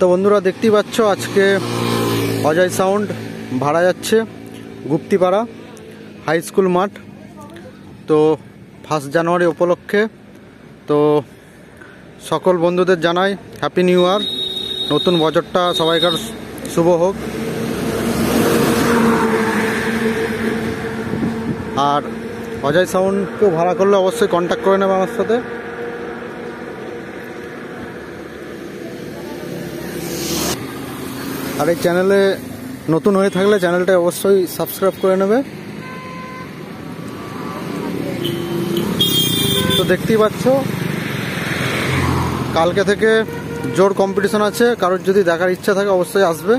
তো বন্ধুরা দেখতেই পাচ্ছ আজকে অজয় সাউন্ড ভাড়া যাচ্ছে গুপ্তিপাড়া হাই স্কুল মাঠ। তো 1 জানুয়ারি উপলক্ষে তো সকল বন্ধুদের জানাই হ্যাপি নিউ ইয়ার, নতুন বছরটা সবাইকার শুভ হোক। আর অজয় সাউন্ডকেও ভাড়া করলে অবশ্যই কন্ট্যাক্ট করে নেবে আমার সাথে। আর এই চ্যানেলে নতুন হয়ে থাকলে চ্যানেলটা অবশ্যই সাবস্ক্রাইব করে নেবে। তো দেখতেই পাচ্ছ কালকে থেকে জোর কম্পিটিশন আছে, কারোর যদি দেখার ইচ্ছা থাকে অবশ্যই আসবে।